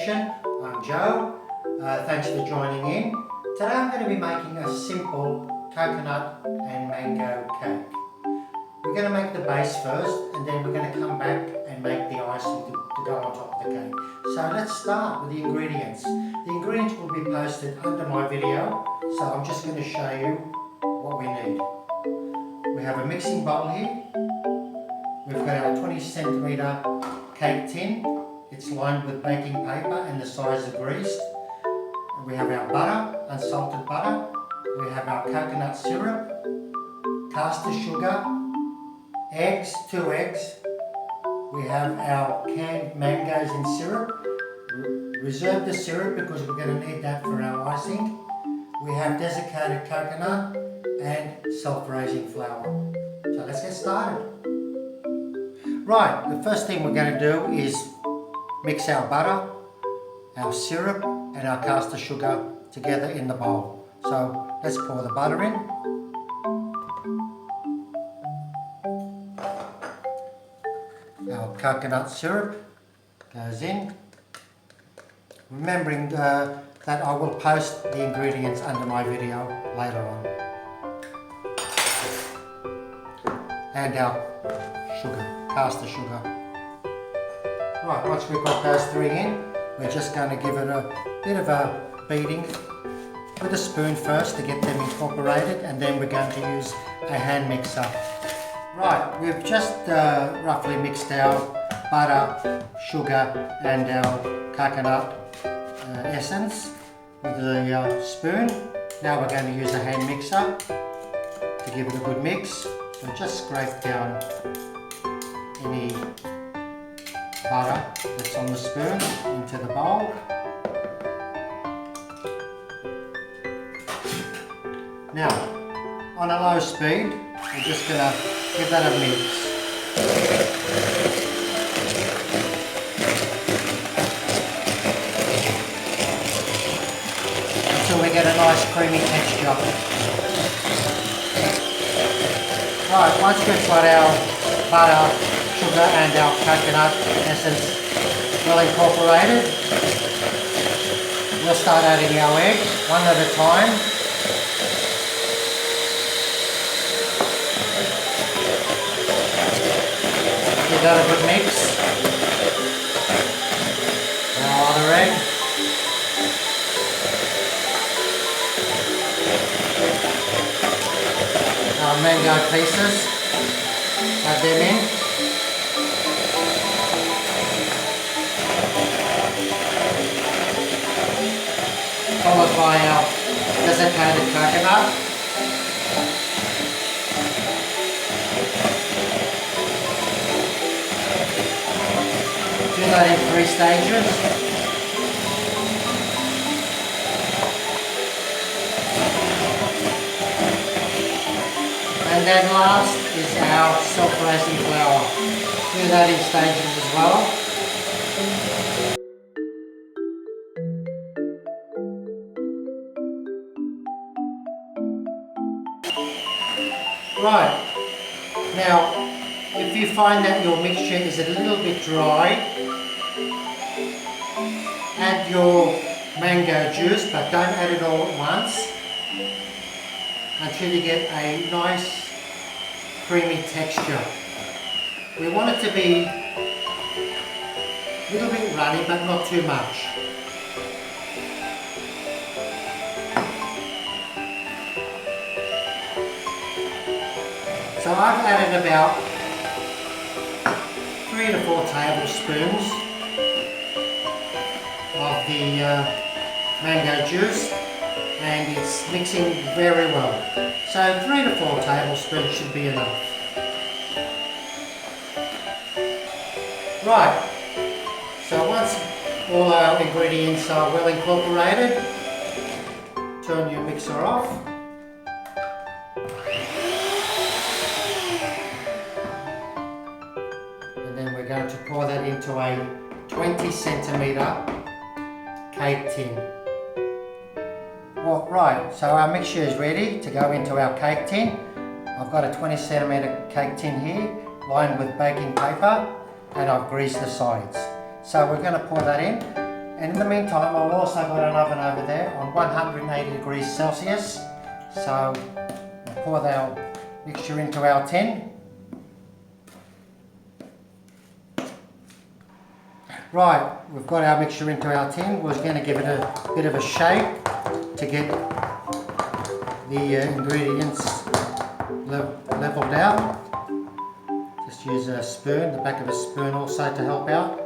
Station. I'm Joe. Thanks for joining in. Today I'm going to be making a simple coconut and mango cake. We're going to make the base first and then we're going to come back and make the icing to go on top of the cake. So let's start with the ingredients. The ingredients will be posted under my video, so I'm just going to show you what we need. We have a mixing bowl here. We've got our 20 centimetre cake tin. It's lined with baking paper and the sides are greased. We have our butter, unsalted butter. We have our coconut syrup, caster sugar, eggs, 2 eggs. We have our canned mangoes in syrup. Reserve the syrup because we're going to need that for our icing. We have desiccated coconut and self-raising flour. So let's get started. Right, the first thing we're going to do is mix our butter, our syrup and our caster sugar together in the bowl. So let's pour the butter in. Our coconut syrup goes in. Remembering that I will post the ingredients under my video later on. And our sugar, caster sugar. Right, once we've got those 3 in, we're just going to give it a bit of a beating with a spoon first to get them incorporated, and then we're going to use a hand mixer. Right, we've just roughly mixed our butter, sugar and our coconut essence with the spoon. Now we're going to use a hand mixer to give it a good mix. So just scrape down any butter that's on the spoon into the bowl. Now, on a low speed, we're just going to give that a mix. Until we get a nice creamy texture. Right, once we've got our butter, sugar and our coconut essence well incorporated, we'll start adding our eggs one at a time. Give that a good mix. Our other egg. Our mango pieces. Add them in. Followed by our desiccated coconut. Do that in 3 stages. And then last is our self-raising flour. Do that in stages as well. Right, now if you find that your mixture is a little bit dry, add your mango juice, but don't add it all at once until you get a nice creamy texture. We want it to be a little bit runny but not too much. So I've added about 3 to 4 tablespoons of the mango juice, and it's mixing very well. So 3 to 4 tablespoons should be enough. Right, so once all our ingredients are well incorporated, turn your mixer off. We're going to pour that into a 20 centimetre cake tin. Well, right, so our mixture is ready to go into our cake tin. I've got a 20 centimetre cake tin here lined with baking paper and I've greased the sides. So we're going to pour that in And in the meantime, I've also got an oven over there on 180 degrees Celsius. So we'll pour our mixture into our tin. Right, we've got our mixture into our tin. We're going to give it a bit of a shake to get the ingredients leveled out. Just use a spoon, the back of a spoon also to help out.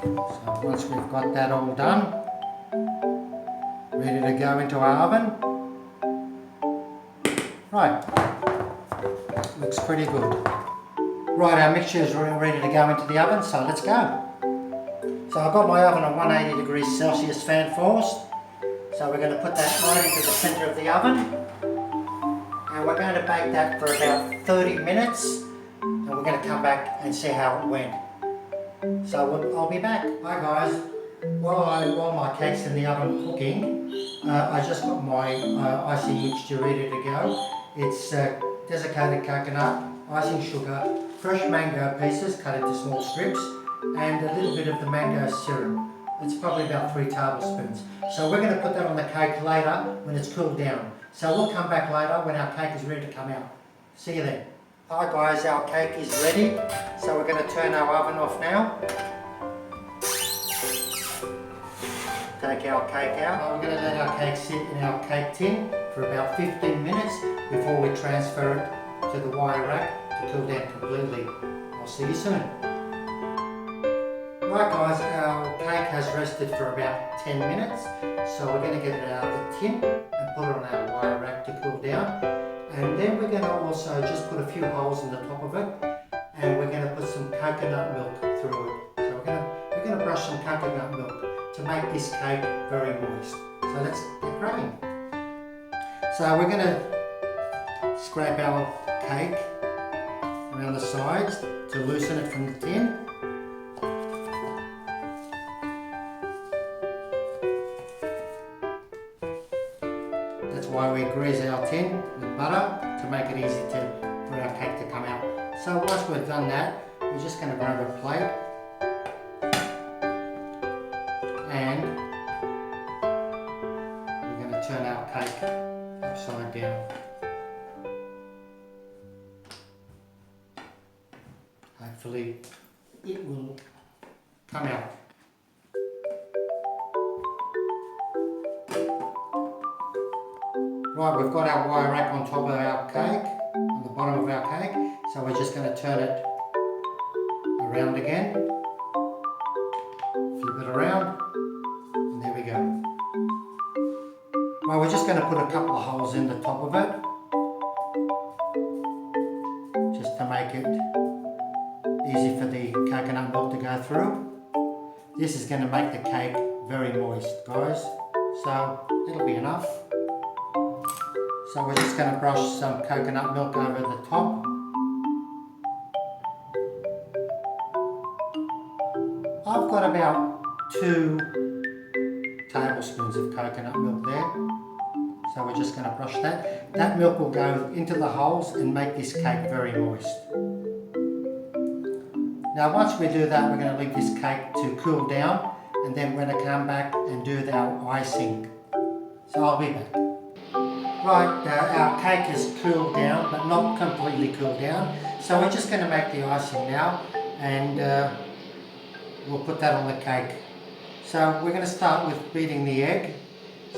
So once we've got that all done, ready to go into our oven. Right, looks pretty good. Right, our mixture is ready to go into the oven, so let's go. So I've got my oven on 180 degrees Celsius fan forced. So we're going to put that right into the centre of the oven. And we're going to bake that for about 30 minutes. And we're going to come back and see how it went. So I'll be back. Hi guys. While my cake's in the oven cooking, I just got my icing mixture ready to go. It's desiccated coconut, icing sugar, fresh mango pieces cut into small strips, and a little bit of the mango syrup. It's probably about 3 tablespoons. So we're going to put that on the cake later when it's cooled down. So we'll come back later when our cake is ready to come out. See you then. Hi guys, our cake is ready. So we're going to turn our oven off now. Take our cake out. We're going to let our cake sit in our cake tin for about 15 minutes before we transfer it to the wire rack to cool down completely. I'll see you soon. Right guys, our cake has rested for about 10 minutes, so we're going to get it out of the tin and put it on our wire rack to cool down. And then we're going to also just put a few holes in the top of it, and we're going to put some coconut milk through it. So we're going to brush some coconut milk to make this cake very moist. So let's get cracking. So we're going to scrape our cake around the sides to loosen it from the tin. That's why we grease our tin with butter to make it easy for our cake to come out. So once we've done that, we're just going to grab a plate and we're going to turn our cake upside down. Hopefully it will come out. Right, we've got our wire rack on top of our cake, on the bottom of our cake, so we're just going to turn it around again, flip it around, and there we go. Well, we're just going to put a couple of holes in the top of it, just to make it easy for the coconut milk to go through. This is going to make the cake very moist, guys, so it'll be enough. So we're just going to brush some coconut milk over the top. I've got about 2 tablespoons of coconut milk there. So we're just going to brush that. That milk will go into the holes and make this cake very moist. Now once we do that, we're going to leave this cake to cool down, and then we're going to come back and do our icing. So I'll be back. Right, our cake has cooled down, but not completely cooled down. So we're just going to make the icing now, and we'll put that on the cake. So we're going to start with beating the egg.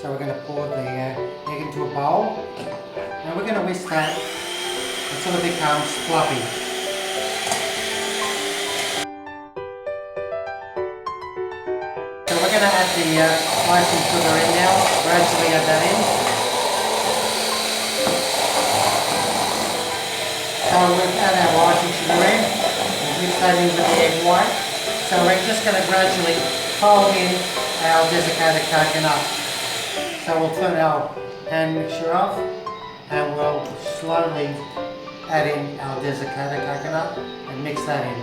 So we're going to pour the egg into a bowl, and we're going to whisk that until it becomes fluffy. So we're going to add the icing sugar in now, gradually add that in. So we've add our icing sugar in, and mix that in with the egg white. So we're just going to gradually fold in our desiccated coconut. So we'll turn our hand mixture off, and we'll slowly add in our desiccated coconut and mix that in.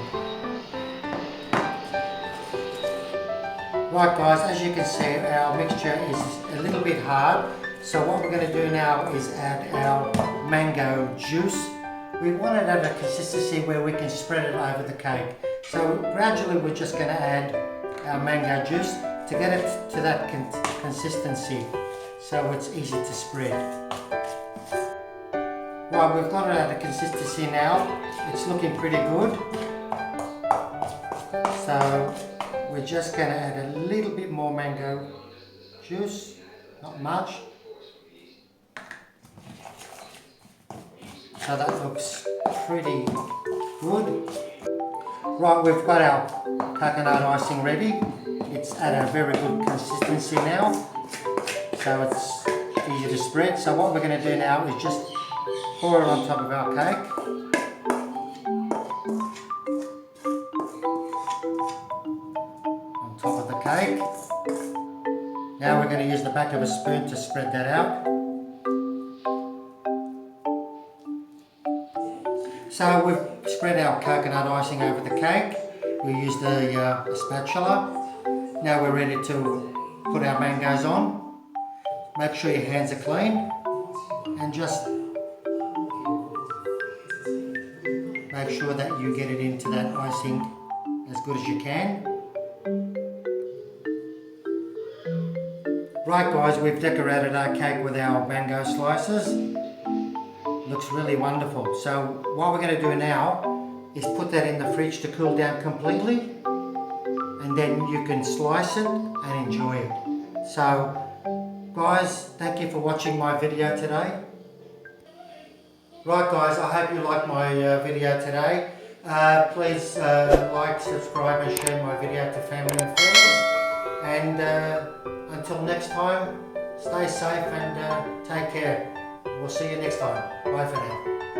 Right guys, as you can see, our mixture is a little bit hard. So what we're going to do now is add our mango juice. We want it at a consistency where we can spread it over the cake. So gradually we're just going to add our mango juice to get it to that consistency so it's easy to spread. Right, we've got it at a consistency now. It's looking pretty good. So we're just going to add a little bit more mango juice, not much. So that looks pretty good. Right, we've got our coconut icing ready. It's at a very good consistency now. So it's easy to spread. So what we're going to do now is just pour it on top of our cake. On top of the cake. Now we're going to use the back of a spoon to spread that out. So we've spread our coconut icing over the cake. We used a spatula. Now we're ready to put our mangoes on. Make sure your hands are clean and just make sure that you get it into that icing as good as you can. Right guys, we've decorated our cake with our mango slices. Looks really wonderful. So what we're going to do now is put that in the fridge to cool down completely, and then you can slice it and enjoy it. So guys, thank you for watching my video today. Right guys, I hope you liked my video today. Please like, subscribe and share my video to family and friends. And until next time, stay safe and take care. We'll see you next time. Bye for now.